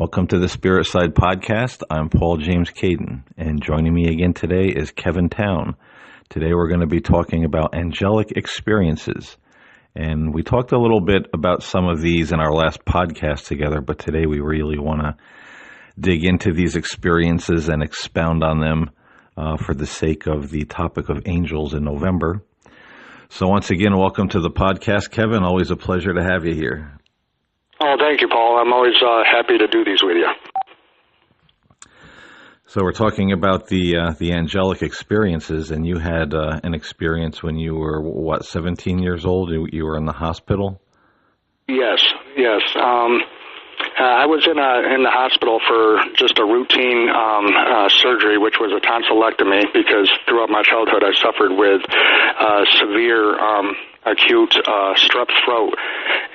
Welcome to the Spirit Side Podcast. I'm Paul James Caden, and joining me again today is Kevin Town. Today we're going to be talking about angelic experiences. And we talked a little bit about some of these in our last podcast together, but today we really want to dig into these experiences and expound on them for the sake of the topic of angels in November. So once again, welcome to the podcast, Kevin. Always a pleasure to have you here. Oh, thank you, Paul. I'm always happy to do these with you. So we're talking about the angelic experiences, and you had an experience when you were, 17 years old? You were in the hospital? Yes. I was in the hospital for just a routine surgery, which was a tonsillectomy, because throughout my childhood I suffered with severe acute strep throat,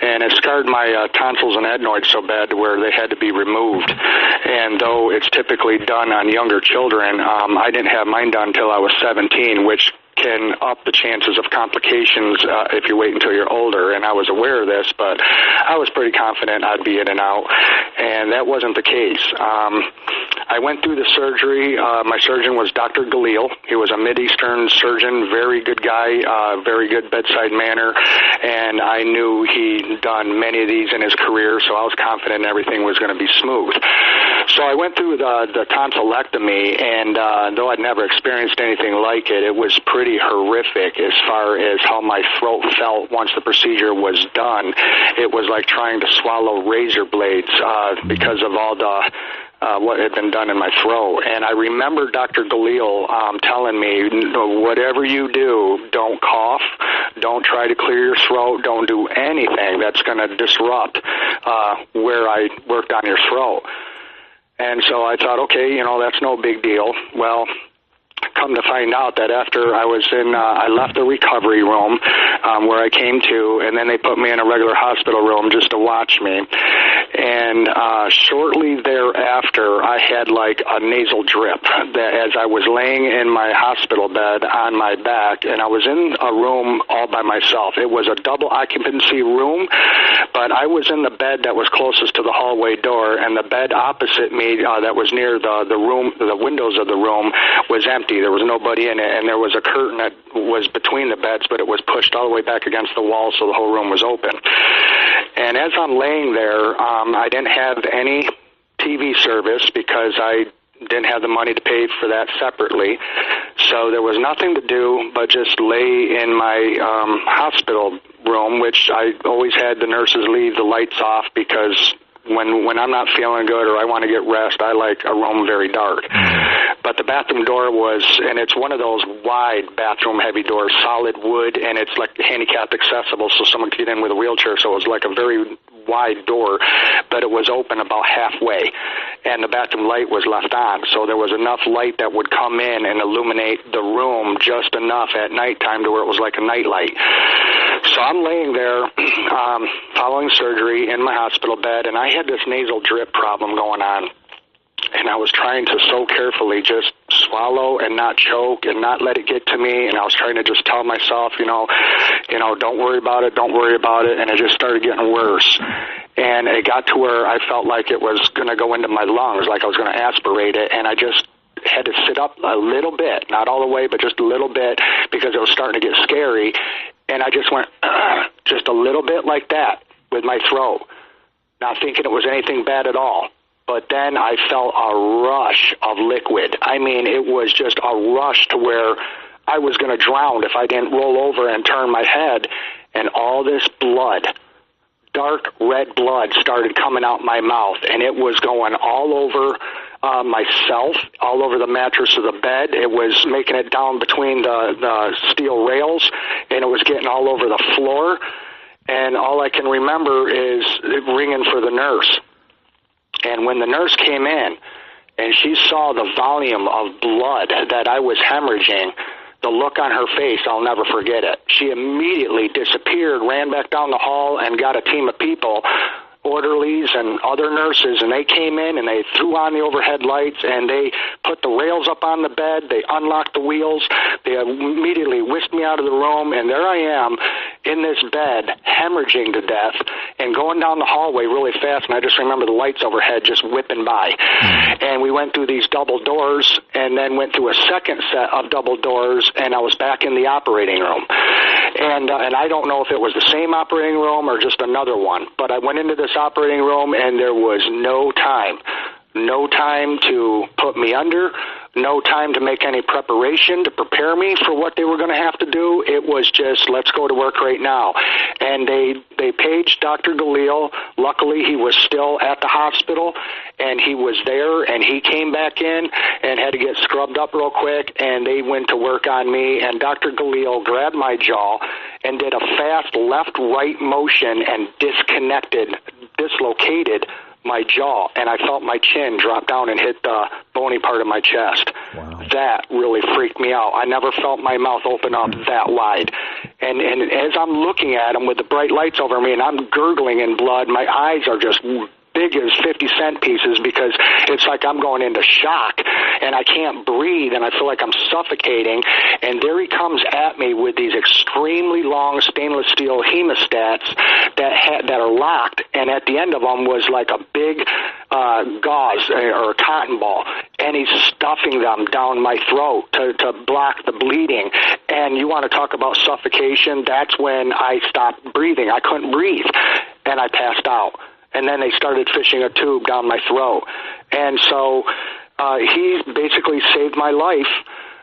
and it scarred my tonsils and adenoids so bad to where they had to be removed. And though it's typically done on younger children, I didn't have mine done until I was 17, which can up the chances of complications if you wait until you're older. And I was aware of this, but I was pretty confident I'd be in and out, and that wasn't the case. I went through the surgery. My surgeon was Dr. Galil. He was a Mideastern surgeon, very good guy, very good bedside manner, and I knew he'd done many of these in his career, so I was confident everything was going to be smooth. So I went through the tonsillectomy, and though I'd never experienced anything like it, it was pretty horrific as far as how my throat felt once the procedure was done. It was like trying to swallow razor blades because of all the what had been done in my throat. And I remember Dr. Galil telling me, whatever you do, don't cough, don't try to clear your throat, don't do anything that's going to disrupt where I worked on your throat. And so I thought, okay, that's no big deal. Well, come to find out that after I was I left the recovery room where I came to, and then they put me in a regular hospital room just to watch me. And shortly thereafter, I had like a nasal drip that as I was laying in my hospital bed on my back, and I was in a room all by myself. It was a double occupancy room, but I was in the bed that was closest to the hallway door, and the bed opposite me that was near the room, the windows of the room, was empty. There was nobody in it, and there was a curtain that was between the beds, but it was pushed all the way back against the wall, so the whole room was open. And as I'm laying there, I didn't have any TV service because I didn't have the money to pay for that separately. So there was nothing to do but just lay in my hospital room, which I always had the nurses leave the lights off because when I'm not feeling good or I want to get rest, I like a room very dark. But the bathroom door was, and it's one of those wide bathroom heavy doors, solid wood, and it's like handicapped accessible, so someone could get in with a wheelchair, so it was like a very wide door, but it was open about halfway, and the bathroom light was left on, so there was enough light that would come in and illuminate the room just enough at nighttime to where it was like a night light. So I'm laying there following surgery in my hospital bed, and I had this nasal drip problem going on. And I was trying to so carefully just swallow and not choke and not let it get to me. And I was trying to just tell myself, don't worry about it, don't worry about it. And it just started getting worse. And it got to where I felt like it was going to go into my lungs, like I was going to aspirate it. And I just had to sit up a little bit, not all the way, but just a little bit, because it was starting to get scary. And I just went just a little bit like that with my throat, not thinking it was anything bad at all. But then I felt a rush of liquid. I mean, it was just a rush to where I was going to drown if I didn't roll over and turn my head. And all this blood, dark red blood, started coming out my mouth. And it was going all over myself, all over the mattress of the bed. It was making it down between the steel rails, and it was getting all over the floor. And all I can remember is ringing for the nurse. And when the nurse came in and she saw the volume of blood that I was hemorrhaging, the look on her face, I'll never forget it. She immediately disappeared, ran back down the hall, and got a team of people, orderlies and other nurses, and they came in and they threw on the overhead lights and they put the rails up on the bed, they unlocked the wheels, they immediately whisked me out of the room, and there I am in this bed, hemorrhaging to death, and going down the hallway really fast, and I just remember the lights overhead just whipping by. And we went through these double doors, and then went through a second set of double doors, and I was back in the operating room. And I don't know if it was the same operating room or just another one, but I went into this operating room, and there was no time to put me under, no time to make any preparation to prepare me for what they were going to have to do. It was just, let's go to work right now. And they paged Dr. Galil. Luckily, he was still at the hospital, and he was there, and he came back in and had to get scrubbed up real quick, and they went to work on me, and Dr. Galil grabbed my jaw and did a fast left-right motion and dislocated my jaw, and I felt my chin drop down and hit the bony part of my chest. Wow. That really freaked me out. I never felt my mouth open up that wide. And as I'm looking at him with the bright lights over me and I'm gurgling in blood, my eyes are just big as 50-cent pieces because it's like I'm going into shock and I can't breathe and I feel like I'm suffocating. And there he comes at me with these extremely long stainless steel hemostats that are locked, and at the end of them was like a big gauze or a cotton ball, and he's stuffing them down my throat to block the bleeding. And you want to talk about suffocation? That's when I stopped breathing. I couldn't breathe, and I passed out. And then they started fishing a tube down my throat. And so he basically saved my life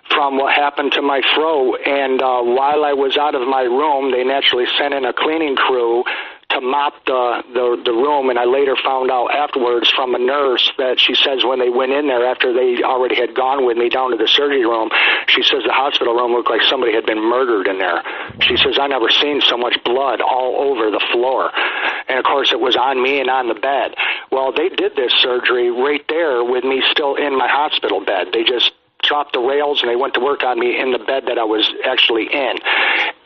from what happened to my throat. And while I was out of my room, they naturally sent in a cleaning crew to mop the room, and I later found out afterwards from a nurse that she says when they went in there after they already had gone with me down to the surgery room, she says the hospital room looked like somebody had been murdered in there. She says, I never seen so much blood all over the floor. And of course it was on me and on the bed. Well, they did this surgery right there with me still in my hospital bed. They just dropped the rails and they went to work on me in the bed that I was actually in.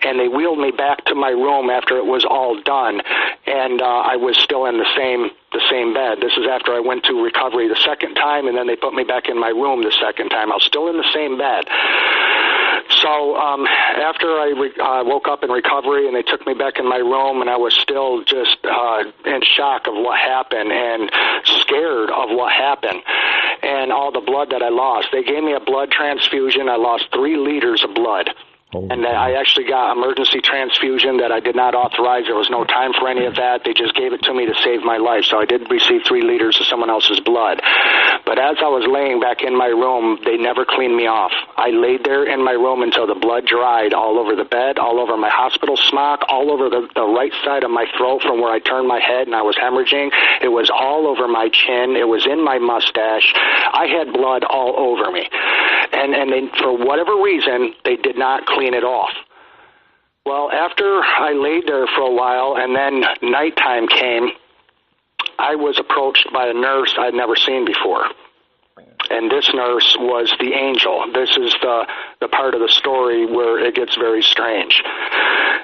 And they wheeled me back to my room after it was all done, and I was still in the same bed. This is after I went to recovery the second time, and then they put me back in my room the second time. I was still in the same bed. So after I woke up in recovery and they took me back in my room, and I was still just in shock of what happened and scared of what happened and all the blood that I lost. They gave me a blood transfusion. I lost 3 liters of blood. And I actually got emergency transfusion that I did not authorize. There was no time for any of that. They just gave it to me to save my life. So I did receive 3 liters of someone else's blood. But as I was laying back in my room, they never cleaned me off. I laid there in my room until the blood dried all over the bed, all over my hospital smock, all over the right side of my throat from where I turned my head and I was hemorrhaging. It was all over my chin. It was in my mustache. I had blood all over me. And they, for whatever reason, they did not clean it off. Well, after I laid there for a while and then nighttime came, I was approached by a nurse I'd never seen before. And this nurse was the angel. This is the part of the story where it gets very strange.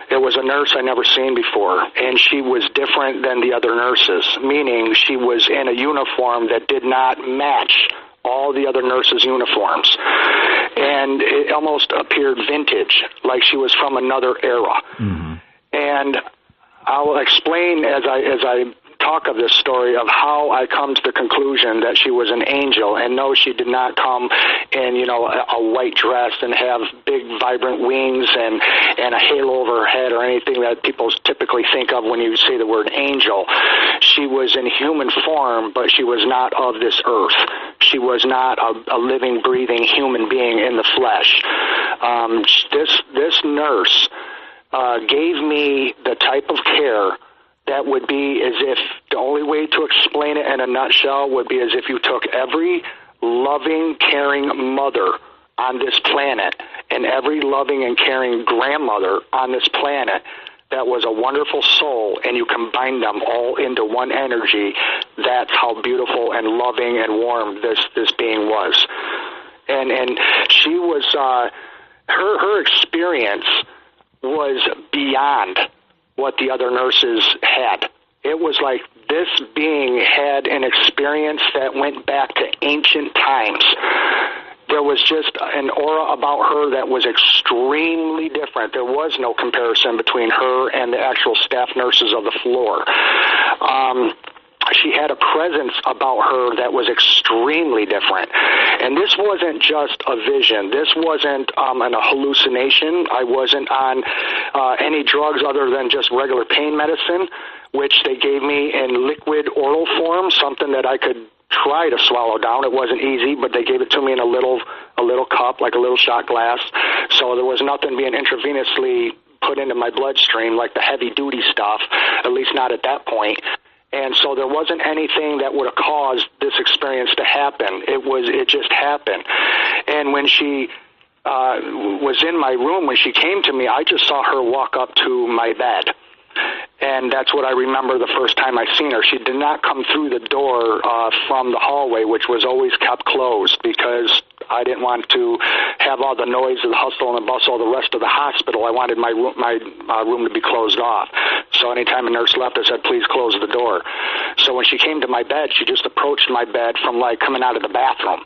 It was a nurse I never seen before, and she was different than the other nurses, meaning she was in a uniform that did not match all the other nurses' uniforms. And it almost appeared vintage, like she was from another era. Mm-hmm. And I'll explain as I talk of this story of how I come to the conclusion that she was an angel. And no, she did not come in, a white dress and have big vibrant wings and a halo over her head or anything that people typically think of when you say the word angel. She was in human form, but she was not of this earth. She was not a living, breathing human being in the flesh. This nurse gave me the type of care that would be as if, the only way to explain it in a nutshell would be as if you took every loving, caring mother on this planet and every loving and caring grandmother on this planet that was a wonderful soul, and you combine them all into one energy. That's how beautiful and loving and warm this being was. And she was, her experience was beyond what the other nurses had. It was like this being had an experience that went back to ancient times. there was just an aura about her that was extremely different. There was no comparison between her and the actual staff nurses of the floor. She had a presence about her that was extremely different. And this wasn't just a vision. This wasn't a hallucination. I wasn't on any drugs other than just regular pain medicine, which they gave me in liquid oral form, something that I could try to swallow down. It wasn't easy, but they gave it to me in a little cup, like a little shot glass. So there was nothing being intravenously put into my bloodstream like the heavy-duty stuff, at least not at that point. And so there wasn't anything that would have caused this experience to happen. It just happened. And when she was in my room, when she came to me, I just saw her walk up to my bed. And that's what I remember the first time I seen her. She did not come through the door from the hallway, which was always kept closed because I didn't want to have all the noise of the hustle and the bustle of the rest of the hospital. I wanted my room to be closed off. So anytime a nurse left, I said, please close the door. So when she came to my bed, she just approached my bed from like coming out of the bathroom.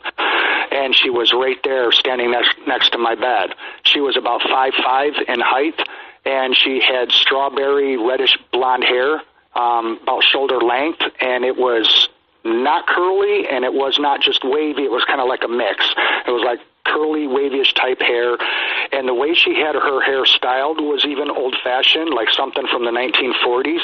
And she was right there standing next to my bed. She was about 5'5" in height. And she had strawberry reddish blonde hair, about shoulder length, and it was not curly, and it was not just wavy. It was kind of like a mix. It was like curly, wavyish type hair, and the way she had her hair styled was even old-fashioned, like something from the 1940s.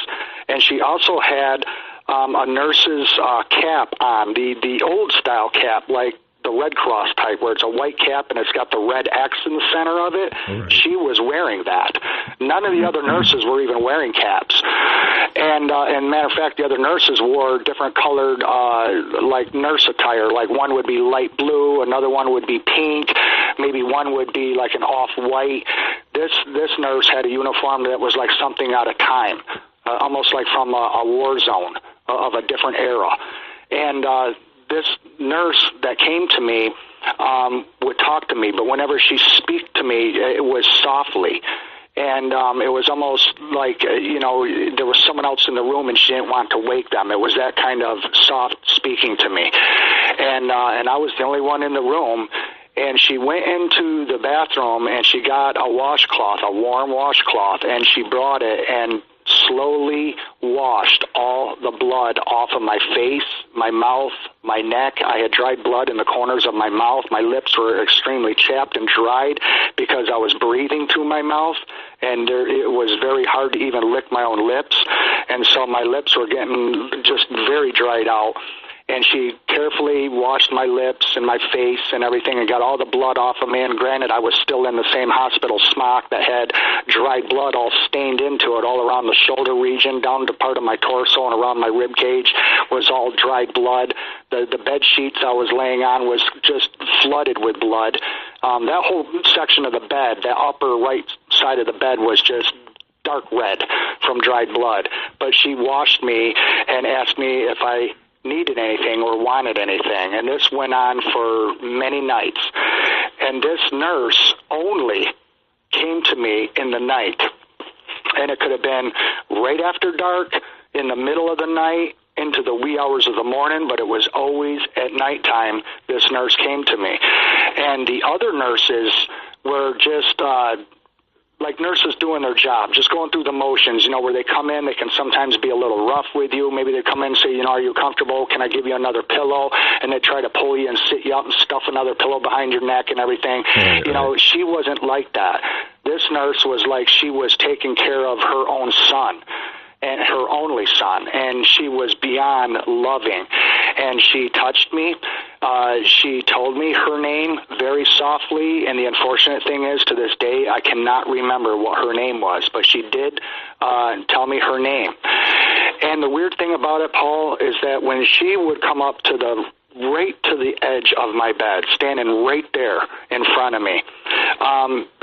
And she also had a nurse's cap on, the old-style cap, like the Red Cross type, where it's a white cap and it's got the red X in the center of it. Right. She was wearing that. None of the other nurses were even wearing caps. And matter of fact, the other nurses wore different colored, like nurse attire. Like one would be light blue, another one would be pink, maybe one would be like an off-white. This nurse had a uniform that was like something out of time, almost like from a war zone of a different era. And this nurse that came to me would talk to me, but whenever she speak to me, it was softly. And it was almost like, there was someone else in the room and she didn't want to wake them. It was that kind of soft speaking to me. And I was the only one in the room. And she went into the bathroom and she got a washcloth, a warm washcloth, and she brought it and slowly washed all the blood off of my face, my mouth, my neck. I had dried blood in the corners of my mouth. My lips were extremely chapped and dried because I was breathing through my mouth, and it was very hard to even lick my own lips. And so my lips were getting just very dried out. And she carefully washed my lips and my face and everything and got all the blood off of me. And granted, I was still in the same hospital smock that had dried blood all stained into it all around the shoulder region, down to part of my torso and around my rib cage was all dried blood. The bed sheets I was laying on was just flooded with blood. That whole section of the bed, that upper right side of the bed was just dark red from dried blood. But she washed me and asked me if I needed anything or wanted anything, and this went on for many nights. And this nurse only came to me in the night, and it could have been right after dark, in the middle of the night, into the wee hours of the morning, but it was always at nighttime this nurse came to me. And the other nurses were just like nurses doing their job, just going through the motions, where they come in, they can sometimes be a little rough with you. Maybe they come in and say, are you comfortable? Can I give you another pillow? And they try to pull you and sit you up and stuff another pillow behind your neck and everything. Right. She wasn't like that. This nurse was like she was taking care of her own son, and her only son, and she was beyond loving. And she touched me. She told me her name very softly, and the unfortunate thing is, to this day, I cannot remember what her name was, but she did tell me her name. And the weird thing about it, Paul, is that when she would come up to right to the edge of my bed, standing right there in front of me,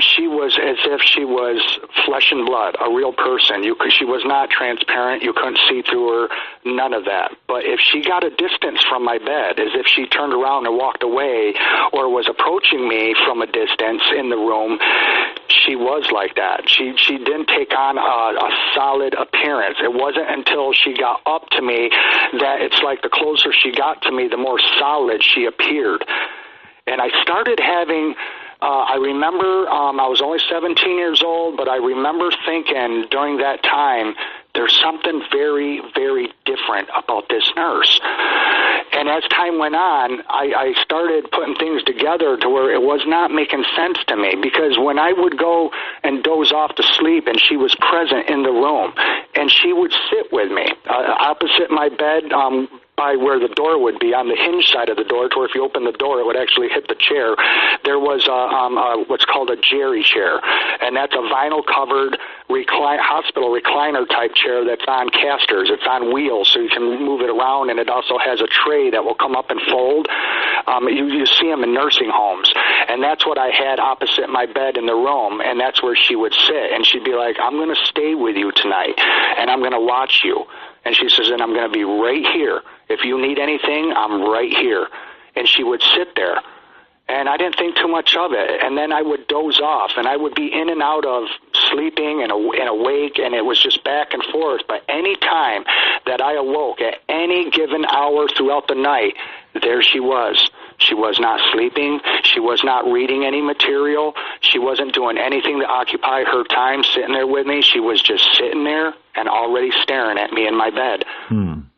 she was as if she was flesh and blood, a real person. She was not transparent. You couldn't see through her, none of that. But if she got a distance from my bed, as if she turned around and walked away or was approaching me from a distance in the room, she was like that. She didn't take on a solid appearance. It wasn't until she got up to me that it's like the closer she got to me, the more solid she appeared. And I started having, I remember I was only 17 years old, but I remember thinking during that time, there's something very, very different about this nurse. And as time went on, I started putting things together to where it was not making sense to me, because when I would go and doze off to sleep and she was present in the room and she would sit with me opposite my bed, by where the door would be, on the hinge side of the door, to where if you open the door, it would actually hit the chair. There was what's called a Jerry chair, and that's a vinyl-covered hospital recliner-type chair that's on casters. It's on wheels, so you can move it around, and it also has a tray that will come up and fold. You see them in nursing homes, and that's what I had opposite my bed in the room, and that's where she would sit, and she'd be like, I'm going to stay with you tonight, and I'm going to watch you. And she says, and I'm going to be right here. If you need anything, I'm right here. And she would sit there. And I didn't think too much of it. And then I would doze off, and I would be in and out of sleeping and awake, and it was just back and forth. But any time that I awoke at any given hour throughout the night, there she was. She was not sleeping. She was not reading any material. She wasn't doing anything to occupy her time sitting there with me. She was just sitting there and already staring at me in my bed.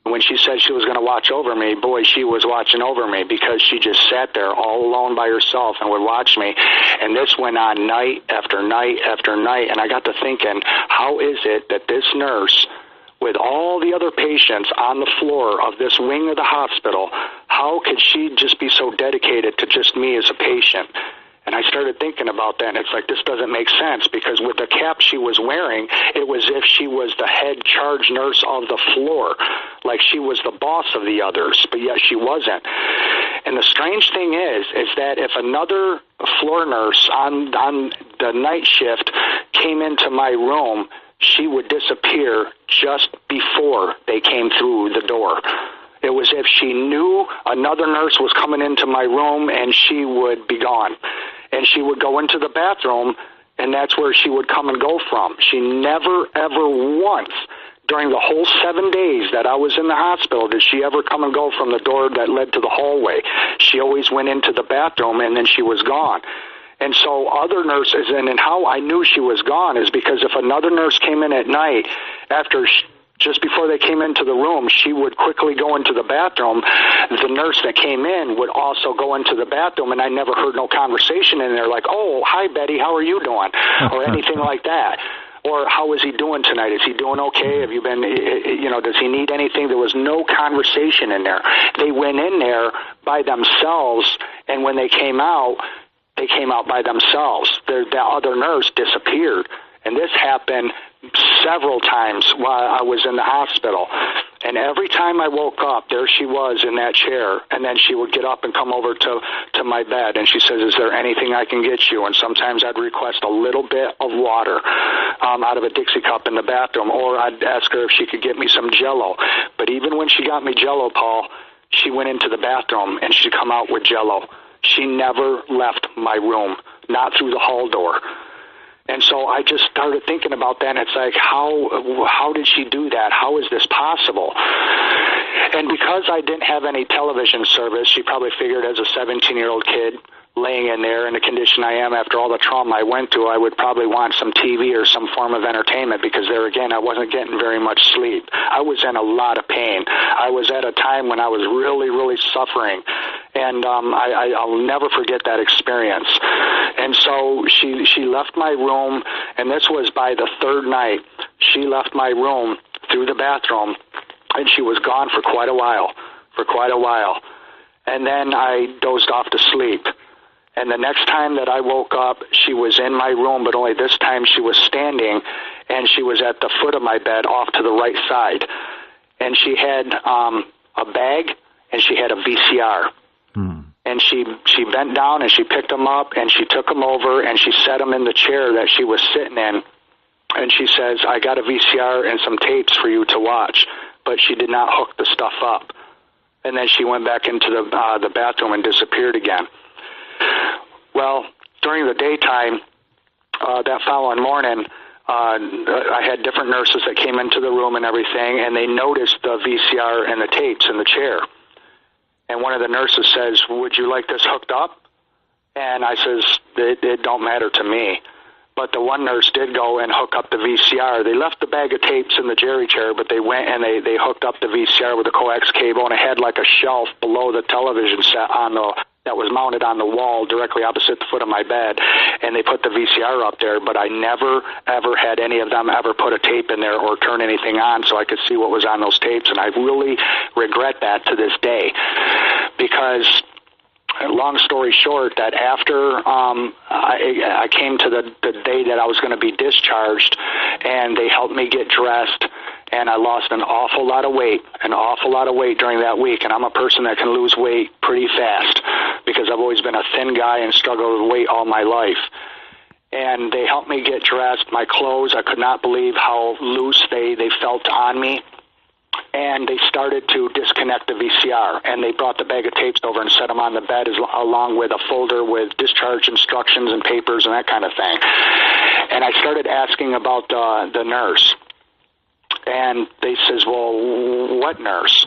When she said she was going to watch over me, boy, she was watching over me, because she just sat there all alone by herself and would watch me. And this went on night after night after night. And I got to thinking, how is it that this nurse, with all the other patients on the floor of this wing of the hospital, how could she just be so dedicated to just me as a patient? And I started thinking about that, and it's like, this doesn't make sense, because with the cap she was wearing, it was as if she was the head charge nurse of the floor, like she was the boss of the others, but yet she wasn't. And the strange thing is that if another floor nurse on the night shift came into my room, she would disappear just before they came through the door. It was as if she knew another nurse was coming into my room, and she would be gone. And she would go into the bathroom, and that's where she would come and go from. She never, ever once during the whole 7 days that I was in the hospital did she ever come and go from the door that led to the hallway. She always went into the bathroom, and then she was gone. And so other nurses, and how I knew she was gone is because if another nurse came in at night, just before they came into the room, she would quickly go into the bathroom. The nurse that came in would also go into the bathroom, and I never heard no conversation in there like, oh, hi, Betty, how are you doing? Or anything like that. Or how is he doing tonight? Is he doing okay? Have you been, does he need anything? There was no conversation in there. They went in there by themselves, and when they came out by themselves. The other nurse disappeared. And this happened several times while I was in the hospital. And every time I woke up, there she was in that chair. And then she would get up and come over to my bed. And she says, is there anything I can get you? And sometimes I'd request a little bit of water out of a Dixie cup in the bathroom. Or I'd ask her if she could get me some Jell-O. But even when she got me Jell-O, Paul, she went into the bathroom and she'd come out with Jell-O. She never left my room, not through the hall door. And so I just started thinking about that, and it's like, how did she do that? How is this possible? And because I didn't have any television service, she probably figured as a 17-year-old kid laying in there in the condition I am after all the trauma I went through, I would probably want some TV or some form of entertainment, because there again, I wasn't getting very much sleep. I was in a lot of pain. I was at a time when I was really, really suffering. And I'll never forget that experience. And so she left my room, and this was by the third night. She left my room through the bathroom, and she was gone for quite a while. And then I dozed off to sleep. And the next time that I woke up, she was in my room, but only this time she was standing, and she was at the foot of my bed off to the right side. And she had a bag, and she had a VCR. And she bent down, and she picked them up, and she took them over, and she set them in the chair that she was sitting in. And she says, I got a VCR and some tapes for you to watch. But she did not hook the stuff up. And then she went back into the bathroom and disappeared again. Well, during the daytime, that following morning, I had different nurses that came into the room and everything, and they noticed the VCR and the tapes in the chair. And one of the nurses says, would you like this hooked up? And I says, it don't matter to me. But the one nurse did go and hook up the VCR. They left the bag of tapes in the jerry chair, but they went and they hooked up the VCR with a coax cable, and it had like a shelf below the television set that was mounted on the wall directly opposite the foot of my bed, and they put the VCR up there, but I never, ever had any of them ever put a tape in there or turn anything on so I could see what was on those tapes, and I really regret that to this day, because long story short, that after I came to the day that I was going to be discharged, and they helped me get dressed, and I lost an awful lot of weight during that week. And I'm a person that can lose weight pretty fast because I've always been a thin guy and struggled with weight all my life. And they helped me get dressed. My clothes, I could not believe how loose they felt on me. And they started to disconnect the VCR, and they brought the bag of tapes over and set them on the bed along with a folder with discharge instructions and papers and that kind of thing. And I started asking about the nurse, and they says, well, what nurse?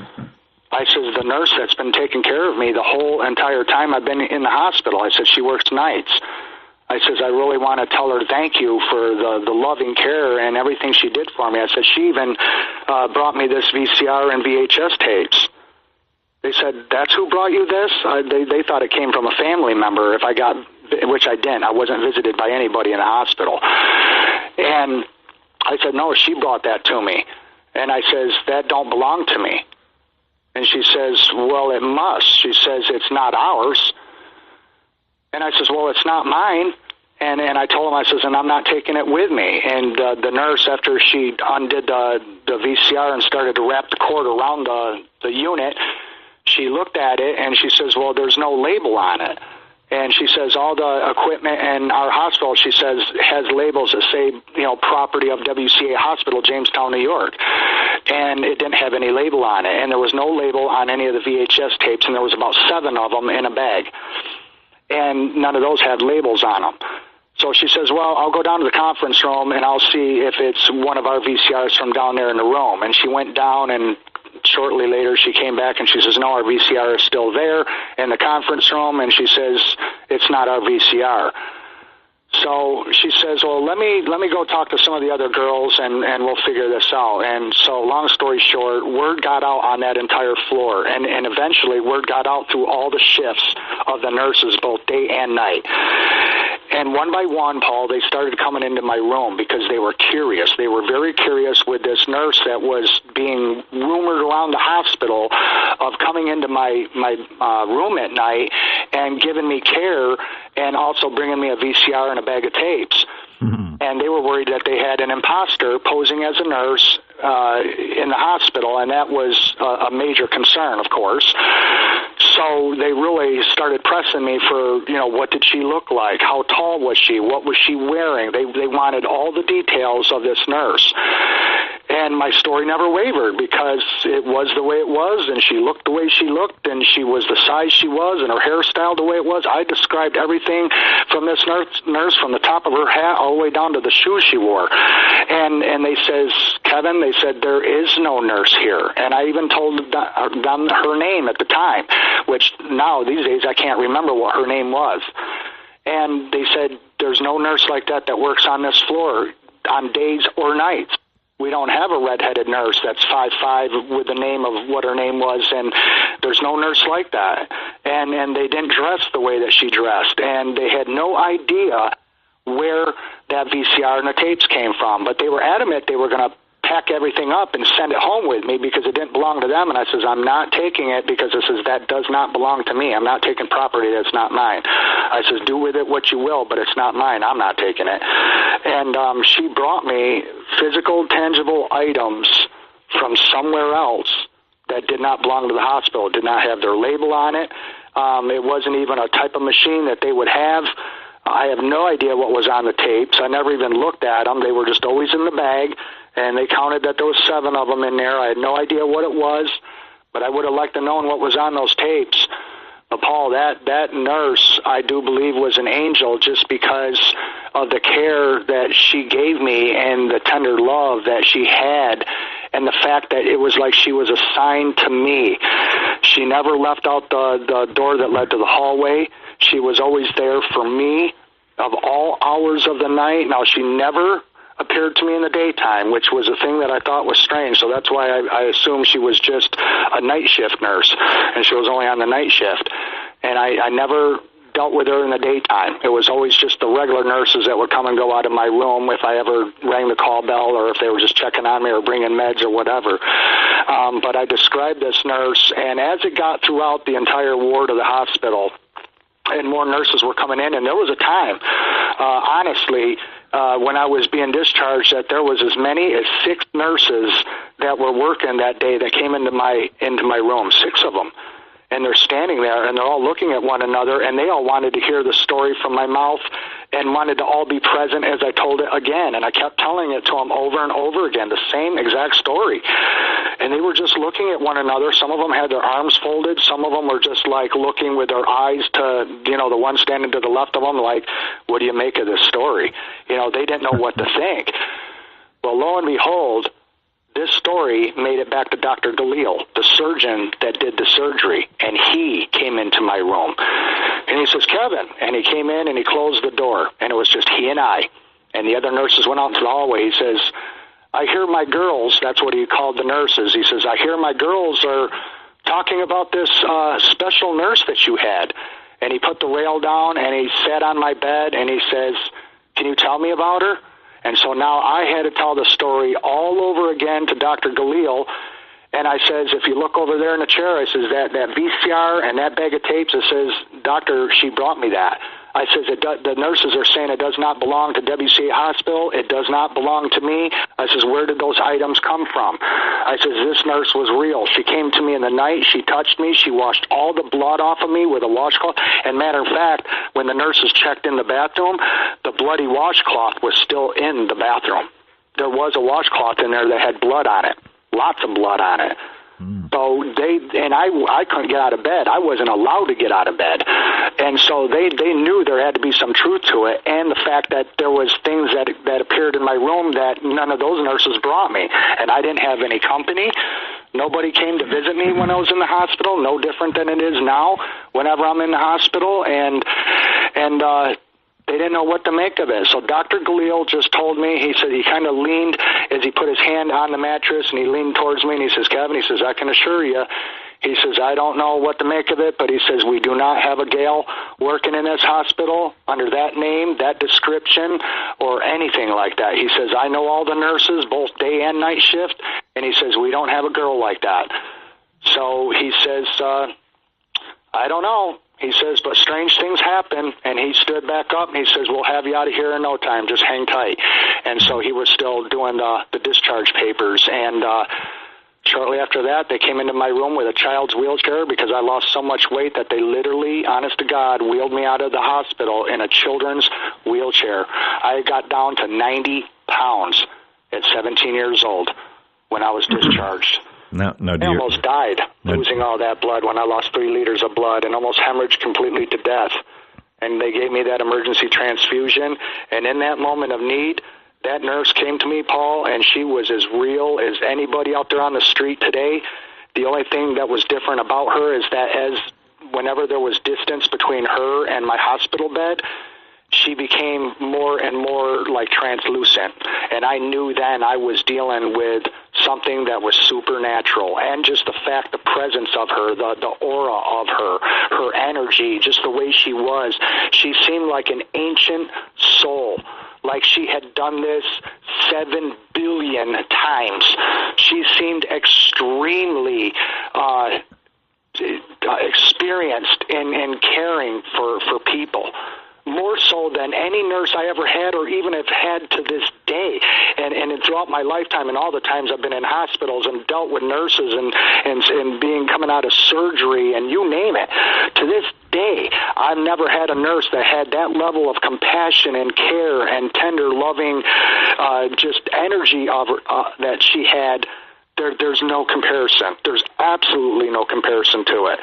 I says, the nurse that's been taking care of me the whole entire time I've been in the hospital. I said, she works nights. I says, I really want to tell her thank you for the loving care and everything she did for me. I said, she even brought me this VCR and VHS tapes. They said, that's who brought you this? They thought it came from a family member, which I didn't. I wasn't visited by anybody in the hospital. And I said, no, she brought that to me. And I says, that don't belong to me. And she says, well, it must. She says, it's not ours. And I says, well, it's not mine. And I told him, I says, and I'm not taking it with me. And the nurse, after she undid the VCR and started to wrap the cord around the unit, she looked at it and she says, well, there's no label on it. And she says, all the equipment in our hospital, she says, has labels that say, property of WCA Hospital, Jamestown, New York. And it didn't have any label on it. And there was no label on any of the VHS tapes, and there was about 7 of them in a bag. And none of those had labels on them. So she says, well, I'll go down to the conference room and I'll see if it's one of our VCRs from down there in the room. And she went down, and shortly later she came back and she says, no, our VCR is still there in the conference room. And she says, it's not our VCR. So she says, well, let me go talk to some of the other girls and we'll figure this out. And so long story short, word got out on that entire floor. And eventually word got out through all the shifts of the nurses, both day and night. And one by one, Paul, they started coming into my room because they were curious. They were very curious with this nurse that was being rumored around the hospital of coming into my room at night and giving me care and also bringing me a VCR and a bag of tapes. Mm-hmm. And they were worried that they had an imposter posing as a nurse in the hospital, and that was a major concern, of course. So they really started pressing me for, what did she look like? How tall was she? What was she wearing? They wanted all the details of this nurse. And my story never wavered because it was the way it was, and she looked the way she looked, and she was the size she was, and her hairstyle the way it was. I described everything from this nurse from the top of her hat all the way down to the shoes she wore. And they says, Kevin, they said, there is no nurse here. And I even told them her name at the time, which now these days I can't remember what her name was. And they said, there's no nurse like that works on this floor on days or nights. We don't have a redheaded nurse that's 5'5" with the name of what her name was, and there's no nurse like that. And they didn't dress the way that she dressed, and they had no idea where that VCR and the tapes came from. But they were adamant they were going to pack everything up and send it home with me because it didn't belong to them. And I says, I'm not taking it because that does not belong to me. I'm not taking property that's not mine. I says, do with it what you will, but it's not mine. I'm not taking it. And she brought me physical, tangible items from somewhere else that did not belong to the hospital, did not have their label on it. It wasn't even a type of machine that they would have. I have no idea what was on the tapes. I never even looked at them. They were just always in the bag. And they counted that there was 7 of them in there. I had no idea what it was, but I would have liked to know what was on those tapes. But Paul, that nurse, I do believe, was an angel just because of the care that she gave me and the tender love that she had, and the fact that it was like she was assigned to me. She never left out the door that led to the hallway. She was always there for me of all hours of the night. Now, she never appeared to me in the daytime, which was a thing that I thought was strange. So that's why I assumed she was just a night shift nurse, and she was only on the night shift. And I never dealt with her in the daytime. It was always just the regular nurses that would come and go out of my room if I ever rang the call bell or if they were just checking on me or bringing meds or whatever. But I described this nurse, and as it got throughout the entire ward of the hospital, and more nurses were coming in, and there was a time, honestly, when I was being discharged, that there was as many as 6 nurses that were working that day that came into my room, 6 of them. And they're standing there, and they're all looking at one another, and they all wanted to hear the story from my mouth and wanted to all be present as I told it again. And I kept telling it to them over and over again, the same exact story. And they were just looking at one another. Some of them had their arms folded. Some of them were just like looking with their eyes to, the one standing to the left of them, like, what do you make of this story? They didn't know what to think. Well, lo and behold, this story made it back to Dr. Galil, the surgeon that did the surgery, and he came into my room. And he says, Kevin, and he came in and he closed the door, and it was just he and I. And the other nurses went out into the hallway. He says, I hear my girls, that's what he called the nurses. He says, I hear my girls are talking about this special nurse that you had. And he put the rail down and he sat on my bed and he says, can you tell me about her? And so now I had to tell the story all over again to Dr. Galil. And I says, if you look over there in the chair, I says, that VCR and that bag of tapes, it says, doctor, she brought me that. I says, the nurses are saying it does not belong to WCA Hospital. It does not belong to me. I says, where did those items come from? I says, this nurse was real. She came to me in the night. She touched me. She washed all the blood off of me with a washcloth. And matter of fact, when the nurses checked in the bathroom, the bloody washcloth was still in the bathroom. There was a washcloth in there that had blood on it, lots of blood on it. So I couldn't get out of bed. I wasn't allowed to get out of bed. And so they knew there had to be some truth to it, and the fact that there was things that appeared in my room that none of those nurses brought me. And I didn't have any company. Nobody came to visit me when I was in the hospital, no different than it is now whenever I'm in the hospital. And they didn't know what to make of it. So Dr. Galil just told me, he said he kind of leaned as he put his hand on the mattress, and he leaned towards me, and he says, Kevin, he says, I can assure you, he says, I don't know what to make of it, but he says, we do not have a gal working in this hospital under that name, that description, or anything like that. He says, I know all the nurses, both day and night shift, and he says, we don't have a girl like that. So he says, I don't know. He says, but strange things happen. And he stood back up and he says, we'll have you out of here in no time. Just hang tight. And so he was still doing the discharge papers. And shortly after that, they came into my room with a child's wheelchair because I lost so much weight that they literally, honest to God, wheeled me out of the hospital in a children's wheelchair. I got down to 90 pounds at 17 years old when I was discharged. No, I almost died losing all that blood when I lost 3 liters of blood and almost hemorrhaged completely to death. And they gave me that emergency transfusion. And in that moment of need, that nurse came to me, Paul, and she was as real as anybody out there on the street today. The only thing that was different about her is that whenever there was distance between her and my hospital bed, she became more and more like translucent. And I knew then I was dealing with something that was supernatural. And just the fact, the presence of her, the aura of her energy, just the way she was, she seemed like an ancient soul. Like she had done this 7 billion times. She seemed extremely experienced in caring for people. More so than any nurse I ever had or even have had to this day. And throughout my lifetime and all the times I've been in hospitals and dealt with nurses and coming out of surgery and you name it, to this day, I've never had a nurse that had that level of compassion and care and tender, loving, just energy of her, that she had. There's no comparison. There's absolutely no comparison to it.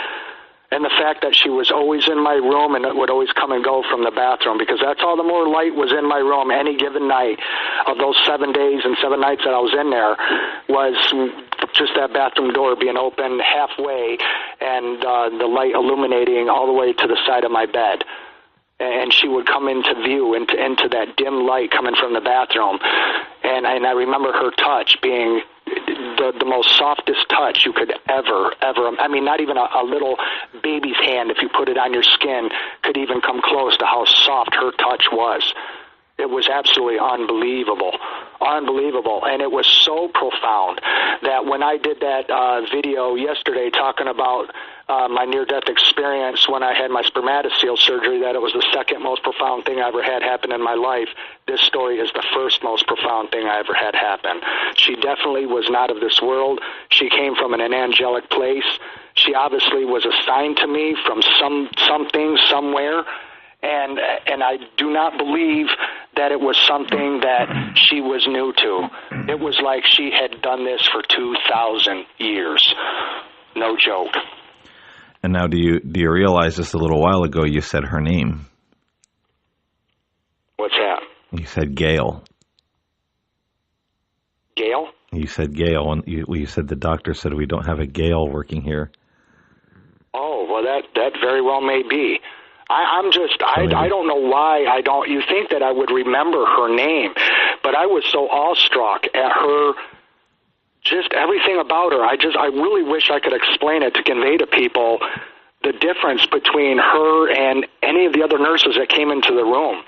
And the fact that she was always in my room and would always come and go from the bathroom, because that's all the more light was in my room any given night of those 7 days and 7 nights that I was in there, was just that bathroom door being open halfway and the light illuminating all the way to the side of my bed. And she would come into view, into that dim light coming from the bathroom. And I remember her touch being the most softest touch you could ever, I mean, not even a little baby's hand, if you put it on your skin, could even come close to how soft her touch was. It was absolutely unbelievable. And it was so profound that when I did that video yesterday talking about my near-death experience when I had my spermatocele surgery, that it was the second most profound thing I ever had happen in my life, this story is the first most profound thing I ever had happen. She definitely was not of this world. She came from an angelic place. She obviously was assigned to me from something, somewhere. And I do not believe that it was something that she was new to. It was like she had done this for 2,000 years. No joke. And now, do you realize just a little while ago you said her name? What's that? You said Gail. Gail? You said Gail, and you said the doctor said we don't have a Gail working here. Oh, well, that very well may be. I don't know why you think that I would remember her name, but I was so awestruck at her, just everything about her. I really wish I could explain it to convey to people the difference between her and any of the other nurses that came into the room.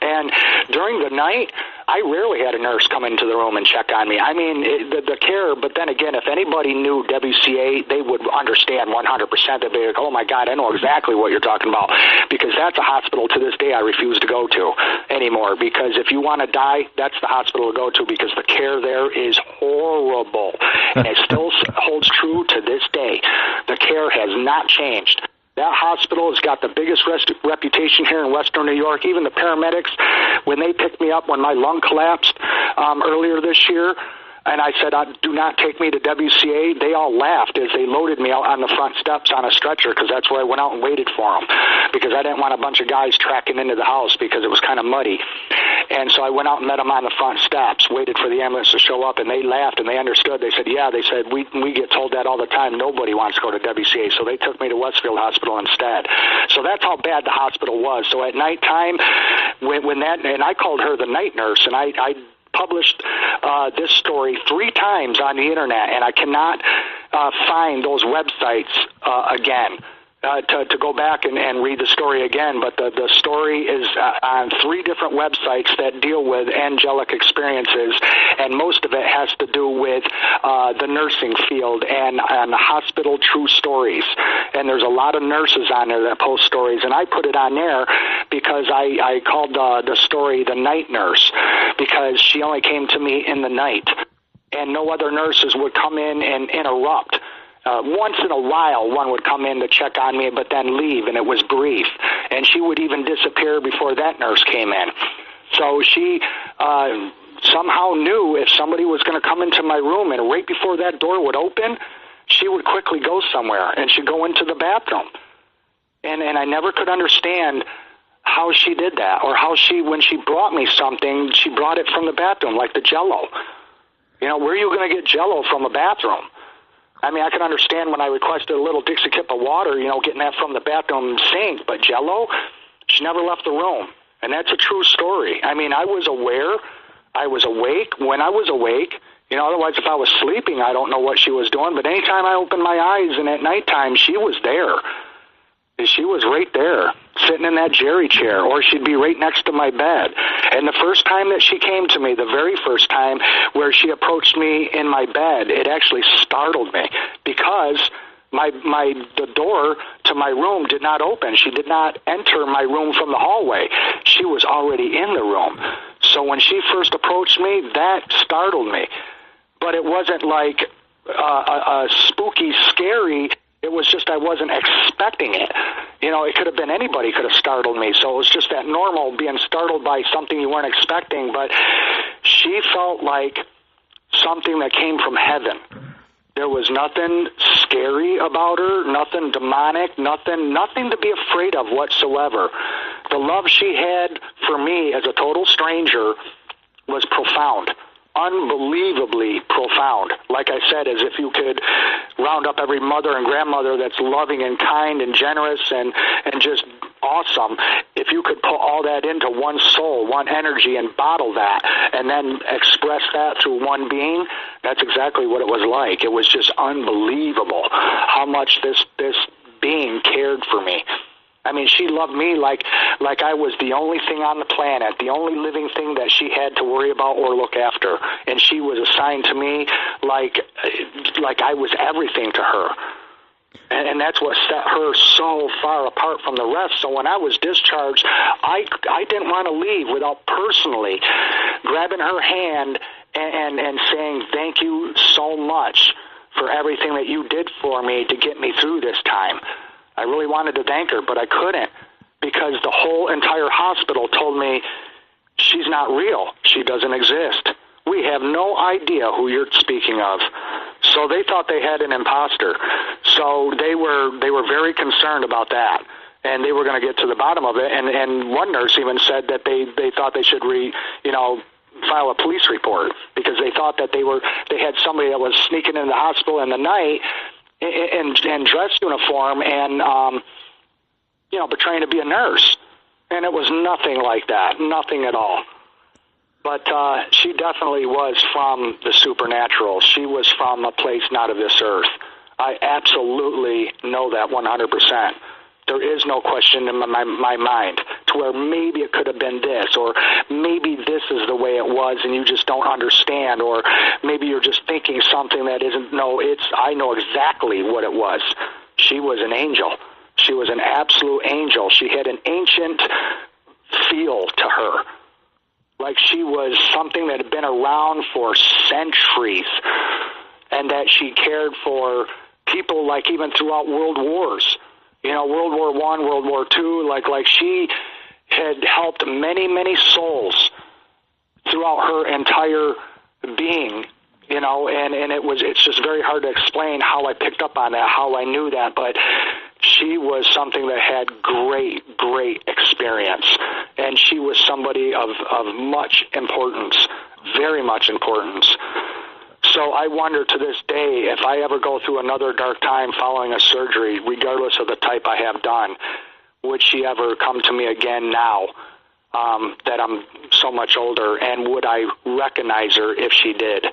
And during the night, I rarely had a nurse come into the room and check on me. I mean, the care, but then again, if anybody knew WCA, they would understand 100%. They'd be like, oh my God, I know exactly what you're talking about. Because that's a hospital to this day I refuse to go to anymore. Because if you want to die, that's the hospital to go to, because the care there is horrible. And it still holds true to this day. The care has not changed. That hospital has got the biggest reputation here in Western New York. Even the paramedics, when they picked me up when my lung collapsed earlier this year, and I said, do not take me to WCA, they all laughed as they loaded me out on the front steps on a stretcher, because that's where I went out and waited for them, because I didn't want a bunch of guys tracking into the house because it was kind of muddy. And so I went out and met them on the front steps, waited for the ambulance to show up, and they laughed and they understood. They said, yeah, they said, we get told that all the time. Nobody wants to go to WCA. So they took me to Westfield Hospital instead. So that's how bad the hospital was. So at nighttime, when that, and I called her the night nurse, and I published this story 3 times on the internet, and I cannot find those websites again. To go back and read the story again, but the story is on 3 different websites that deal with angelic experiences, and most of it has to do with the nursing field and hospital true stories. And there's a lot of nurses on there that post stories, and I put it on there because I called the story The Night Nurse, because she only came to me in the night, and no other nurses would come in and interrupt. Once in a while, one would come in to check on me, but then leave, and it was brief. And she would even disappear before that nurse came in. So she somehow knew if somebody was going to come into my room, and right before that door would open, she would quickly go somewhere, and she'd go into the bathroom. And I never could understand how she did that, or how when she brought me something, she brought it from the bathroom, like the Jell-O. You know, where are you going to get Jell-O from a bathroom? I mean, I can understand when I requested a little Dixie cup of water, getting that from the bathroom sink, but Jell-O, she never left the room. And that's a true story. I mean, I was aware, I was awake when I was awake. Otherwise, if I was sleeping, I don't know what she was doing. But anytime I opened my eyes and at nighttime, she was there. She was right there, sitting in that Jerry chair, or she'd be right next to my bed. And the first time that she came to me, the very first time where she approached me in my bed, it actually startled me, because the door to my room did not open. She did not enter my room from the hallway. She was already in the room. So when she first approached me, that startled me. But it wasn't like a spooky, scary. It was just I wasn't expecting it. It could have been anybody could have startled me. So it was just that normal being startled by something you weren't expecting. But she felt like something that came from heaven. There was nothing scary about her, nothing demonic, nothing to be afraid of whatsoever. The love she had for me as a total stranger was profound. unbelievably profound. Like I said, as if you could round up every mother and grandmother that's loving and kind and generous and just awesome. If you could put all that into one soul, one energy, and bottle that, and then express that through one being, that's exactly what it was like. It was just unbelievable how much this being cared for me. I mean, she loved me like I was the only thing on the planet, the only living thing that she had to worry about or look after. And she was assigned to me like I was everything to her. And that's what set her so far apart from the rest. So when I was discharged, I didn't want to leave without personally grabbing her hand and saying, thank you so much for everything that you did for me to get me through this time. I really wanted to thank her, but I couldn't because the whole entire hospital told me she's not real. She doesn't exist. We have no idea who you're speaking of. So they thought they had an imposter. So they were very concerned about that, and they were going to get to the bottom of it. And one nurse even said that they thought they should file a police report because they thought that they had somebody that was sneaking into the hospital in the night in dress uniform and betraying to be a nurse. And it was nothing like that, nothing at all. But she definitely was from the supernatural. She was from a place not of this earth. I absolutely know that 100%. There is no question in my mind to where maybe it could have been this, or maybe this is the way it was and you just don't understand, or maybe you're just thinking something that isn't. No, I know exactly what it was. She was an angel. She was an absolute angel. She had an ancient feel to her, like she was something that had been around for centuries, and that she cared for people, like even throughout world wars. World War I, World War II, like she had helped many, many souls throughout her entire being, and it's just very hard to explain how I picked up on that, how I knew that, but she was something that had great, great experience, and she was somebody of much importance, very much importance. So I wonder to this day, if I ever go through another dark time following a surgery, regardless of the type I have done, would she ever come to me again now that I'm so much older, and would I recognize her if she did?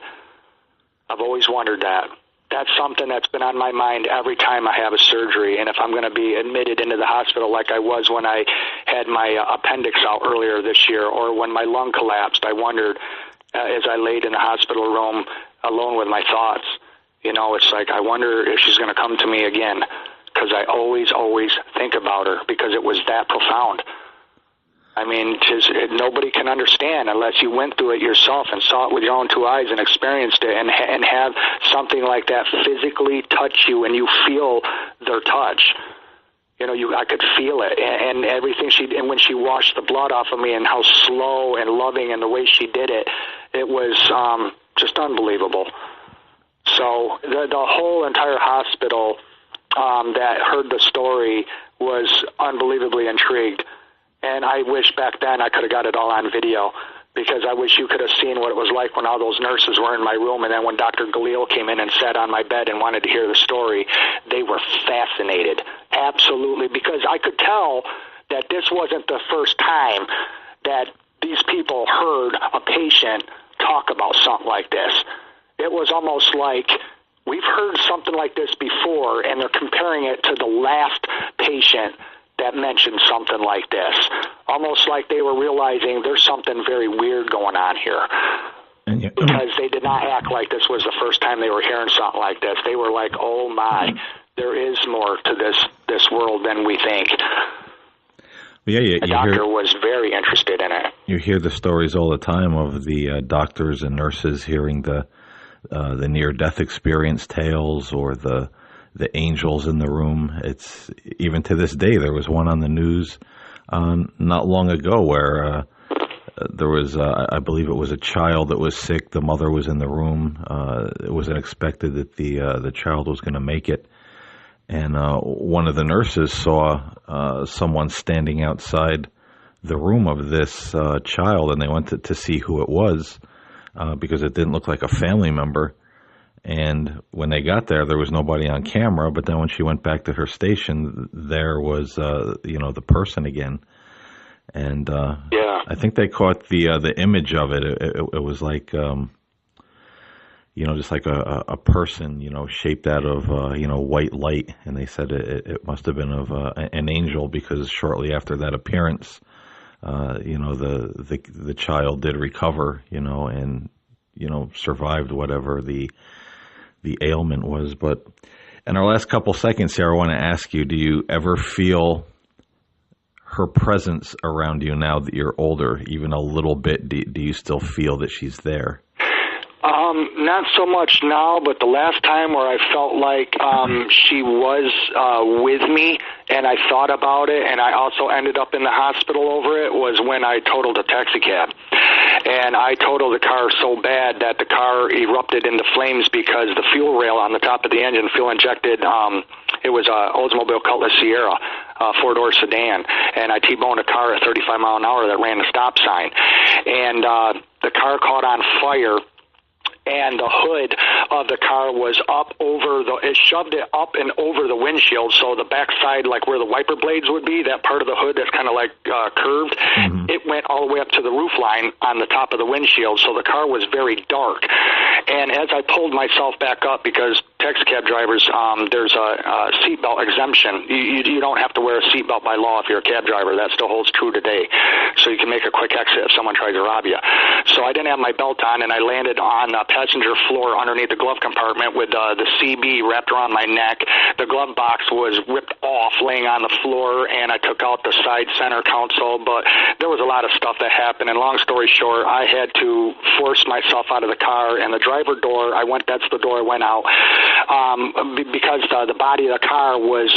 I've always wondered that. That's something that's been on my mind every time I have a surgery, and if I'm going to be admitted into the hospital like I was when I had my appendix out earlier this year, or when my lung collapsed, I wondered as I laid in the hospital room alone with my thoughts, it's like I wonder if she's going to come to me again, because I always think about her because it was that profound. I mean, nobody can understand unless you went through it yourself and saw it with your own two eyes and experienced it, and have something like that physically touch you and you feel their touch. I could feel it, and everything and when she washed the blood off of me, and how slow and loving, and the way she did it, it was just unbelievable. So the whole entire hospital that heard the story was unbelievably intrigued, and I wish back then I could have got it all on video, because I wish you could have seen what it was like when all those nurses were in my room, and then when Dr. Galil came in and sat on my bed and wanted to hear the story, they were fascinated, absolutely, because I could tell that this wasn't the first time that these people heard a patient talk about something like this. It was almost like we've heard something like this before, and they're comparing it to the last patient that mentioned something like this, almost like they were realizing there's something very weird going on here. Because they did not act like this was the first time they were hearing something like this. They were like, oh my, there is more to this world than we think. The doctor was very interested in it. You hear the stories all the time of the doctors and nurses hearing the near-death experience tales, or the angels in the room. It's even to this day. There was one on the news not long ago where there was, I believe it was a child that was sick. The mother was in the room. It wasn't expected that the child was going to make it. And one of the nurses saw someone standing outside the room of this child, and they went to see who it was. because it didn't look like a family member. And when they got there, there was nobody on camera. But then when she went back to her station, there was, the person again. And Yeah. I think they caught the image of it. It was like, just like a person, shaped out of, white light. And they said it must have been of an angel, because shortly after that appearance, the child did recover, and, survived whatever the ailment was. But in our last couple seconds here, I want to ask you, do you ever feel her presence around you now that you're older, even a little bit? Do you still feel that she's there? Not so much now, but the last time where I felt like she was with me and I thought about it, and I also ended up in the hospital over it, was when I totaled a taxi cab. And I totaled the car so bad that the car erupted into flames because the fuel rail on the top of the engine, fuel injected, it was a Oldsmobile Cutlass Sierra, four-door sedan, and I T-boned a car at 35 mile an hour that ran the stop sign. And the car caught on fire, and the hood of the car was up over it shoved it up and over the windshield, so the backside, like where the wiper blades would be, that part of the hood that's kind of like curved, it went all the way up to the roof line on the top of the windshield, so the car was very dark. And as I pulled myself back up, because taxi cab drivers, there's a seatbelt exemption. You don't have to wear a seatbelt by law if you're a cab driver. That still holds true today. So you can make a quick exit if someone tries to rob you. So I didn't have my belt on, and I landed on the passenger floor underneath the glove compartment with the CB wrapped around my neck. The glove box was ripped off, laying on the floor, and I took out the side center console. But there was a lot of stuff that happened, and long story short, I had to force myself out of the car, and the driver door, that's the door I went out, because the body of the car was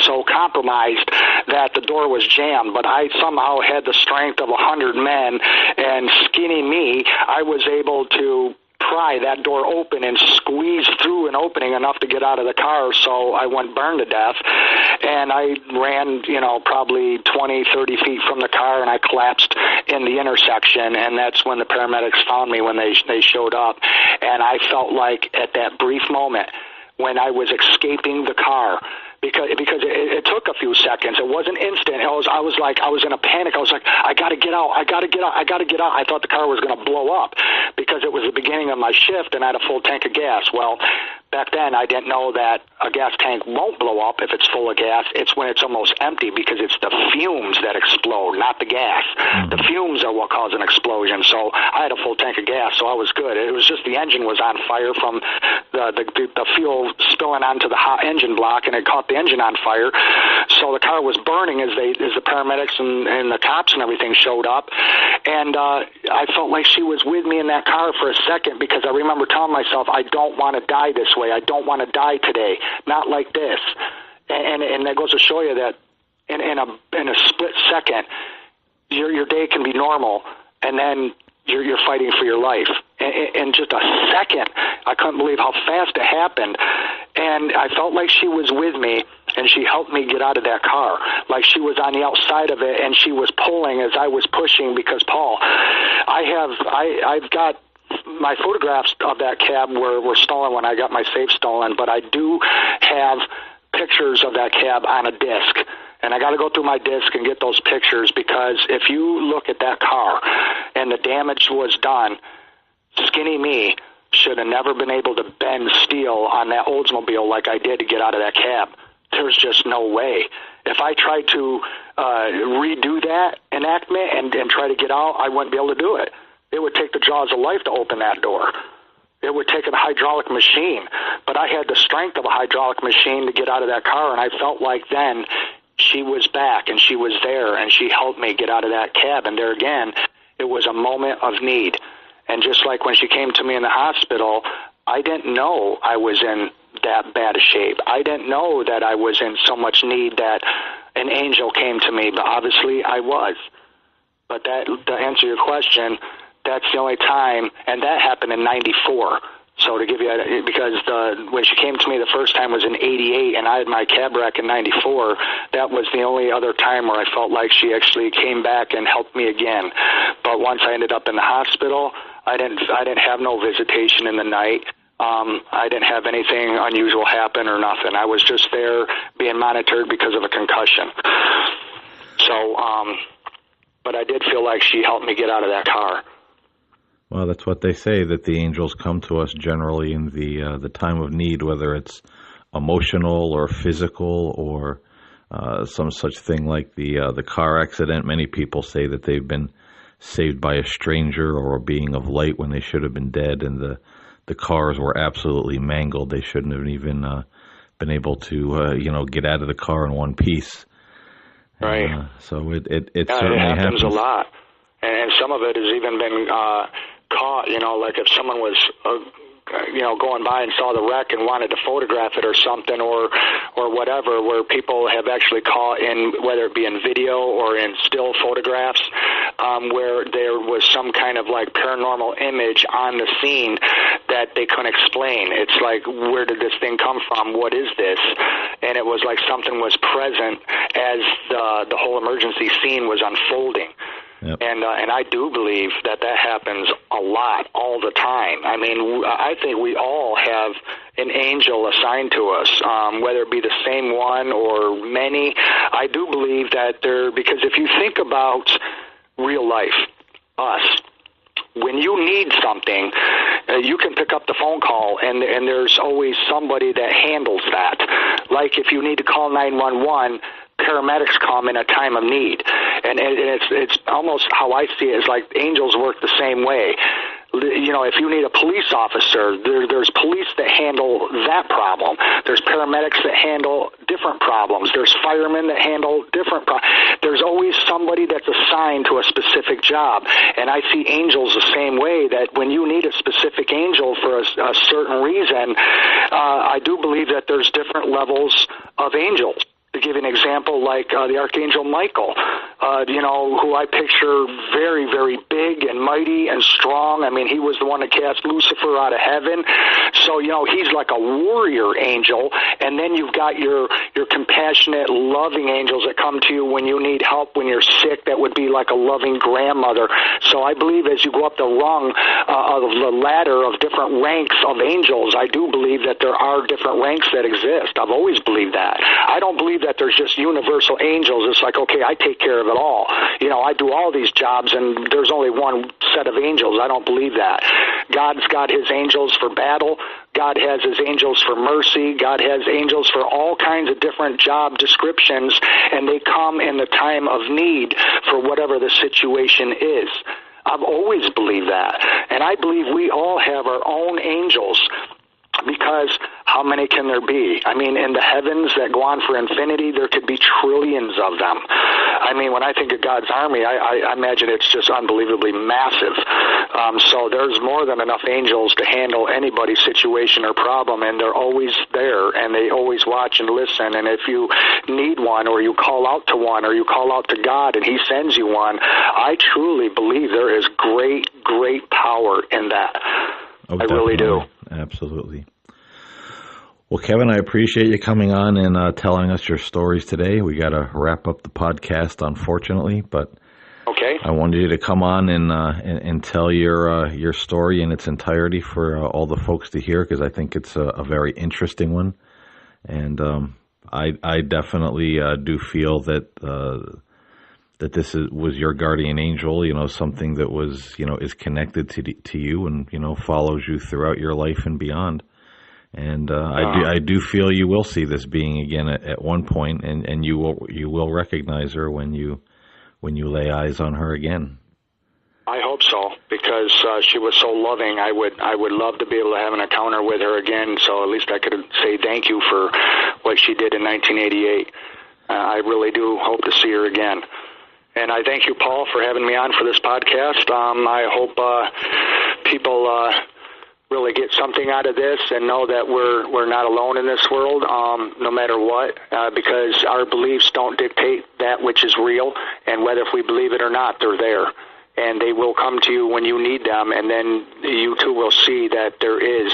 so compromised that the door was jammed. But I somehow had the strength of 100 men, and skinny me, I was able to pry that door open and squeeze through an opening enough to get out of the car, so I went burned to death. And I ran, probably 20, 30 feet from the car, and I collapsed in the intersection, and that's when the paramedics found me when they showed up. And I felt like at that brief moment when I was escaping the car, because it took a few seconds. It wasn't instant. I was in a panic. I was like, I got to get out. I thought the car was going to blow up because it was the beginning of my shift and I had a full tank of gas. Well, back then I didn't know that a gas tank won't blow up if it's full of gas. It's when it's almost empty, because it's the fumes that explode, not the gas. The fumes are what cause an explosion. So I had a full tank of gas, so I was good. It was just the engine was on fire from the fuel spilling onto the hot engine block, and it caught the engine on fire. So the car was burning as the paramedics and the cops and everything showed up. And I felt like she was with me in that car for a second, because I remember telling myself, I don't want to die this way. I don't want to die today. Not like this. And that goes to show you that in a split second, your day can be normal, and then you're fighting for your life. In just a second, I couldn't believe how fast it happened. And I felt like she was with me, and she helped me get out of that car. Like she was on the outside of it, and she was pulling as I was pushing, because, Paul, I've got my photographs of that cab were stolen when I got my safe stolen, but I do have pictures of that cab on a disc. And I got to go through my disc and get those pictures, because if you look at that car and the damage was done, skinny me should have never been able to bend steel on that Oldsmobile like I did to get out of that cab. There's just no way. If I tried to redo that enactment and try to get out, I wouldn't be able to do it. It would take the jaws of life to open that door. It would take a hydraulic machine. But I had the strength of a hydraulic machine to get out of that car, and I felt like then she was back, and she was there, and she helped me get out of that cab. And there again, it was a moment of need. And just like when she came to me in the hospital, I didn't know I was in that bad a shape. I didn't know that I was in so much need that an angel came to me, but obviously I was. But to answer your question, that's the only time, and that happened in 94. So to give you, because when she came to me the first time was in 88, and I had my cab wreck in 94, that was the only other time where I felt like she actually came back and helped me again. But once I ended up in the hospital, I didn't have no visitation in the night. I didn't have anything unusual happen or nothing. I was just there being monitored because of a concussion. So, but I did feel like she helped me get out of that car. Well, that's what they say, that the angels come to us generally in the time of need, whether it's emotional or physical or some such thing like the car accident. Many people say that they've been saved by a stranger or a being of light when they should have been dead, and the cars were absolutely mangled. They shouldn't have even been able to get out of the car in one piece. Right. So it yeah, certainly it happens happens a lot, and some of it has even been caught. Like if someone was going by and saw the wreck and wanted to photograph it or something, or whatever, where people have actually caught in, whether it be in video or in still photographs, where there was some kind of like paranormal image on the scene that they couldn't explain. It's like, where did this thing come from? What is this? And it was like something was present as the whole emergency scene was unfolding. Yep. And I do believe that happens a lot, all the time. I mean, I think we all have an angel assigned to us, whether it be the same one or many. I do believe that because if you think about real life, us, when you need something, you can pick up the phone call, and there's always somebody that handles that. Like if you need to call 911, paramedics come in a time of need, and it's almost how I see it is like angels work the same way. If you need a police officer, there's police that handle that problem. There's paramedics that handle different problems. There's firemen that handle different problems. There's always somebody that's assigned to a specific job. And I see angels the same way, that when you need a specific angel for a certain reason, I do believe that there's different levels of angels. To give you an example, like the Archangel Michael, who I picture very, very big and mighty and strong. I mean, he was the one that cast Lucifer out of heaven. So, he's like a warrior angel. And then you've got your compassionate, loving angels that come to you when you need help, when you're sick. That would be like a loving grandmother. So I believe as you go up the rung of the ladder of different ranks of angels, I do believe that there are different ranks that exist. I've always believed that. I don't believe that there's just universal angels. It's like, okay, I take care of it all. I do all these jobs, and there's only one set of angels. I don't believe that. God's got his angels for battle. God has his angels for mercy. God has angels for all kinds of different job descriptions, and they come in the time of need for whatever the situation is. I've always believed that. And I believe we all have our own angels, because how many can there be? I mean, in the heavens that go on for infinity, there could be trillions of them. I mean, when I think of God's army, I imagine it's just unbelievably massive. So there's more than enough angels to handle anybody's situation or problem, and they're always there, and they always watch and listen. And if you need one, or you call out to one, or you call out to God and he sends you one, I truly believe there is great, great power in that. Oh, I really do. Absolutely. Well, Kevin, I appreciate you coming on and telling us your stories today. We got to wrap up the podcast, unfortunately, but okay. I wanted you to come on and tell your story in its entirety for all the folks to hear, because I think it's a very interesting one, and I definitely do feel that this was your guardian angel, something that was, is connected to you and, follows you throughout your life and beyond. And I do feel you will see this being again at one point, and you will recognize her when you lay eyes on her again. I hope so, because she was so loving. I would love to be able to have an encounter with her again, so at least I could say thank you for what she did in 1988. I really do hope to see her again. And I thank you, Paul, for having me on for this podcast. I hope people really get something out of this and know that we're not alone in this world, no matter what, because our beliefs don't dictate that which is real, and whether if we believe it or not, they're there. And they will come to you when you need them, and then you too will see that there is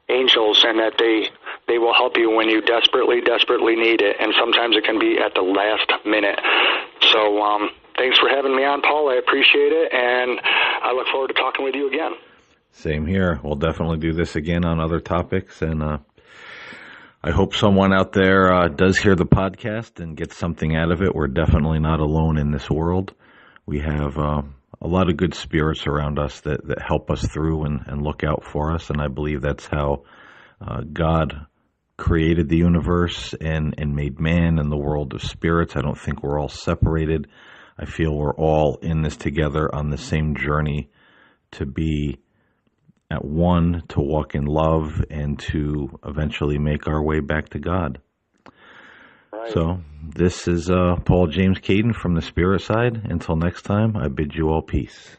angels, and that they will help you when you desperately need it, and sometimes it can be at the last minute. So thanks for having me on, Paul. I appreciate it, and I look forward to talking with you again. Same here. We'll definitely do this again on other topics, and I hope someone out there does hear the podcast and gets something out of it. We're definitely not alone in this world. We have a lot of good spirits around us that help us through and look out for us, and I believe that's how God created the universe and made man and the world of spirits. I don't think we're all separated. I feel we're all in this together on the same journey to be at one, to walk in love, and to eventually make our way back to God. Right. So this is Paul James Caden from the Spirit Side. Until next time, I bid you all peace.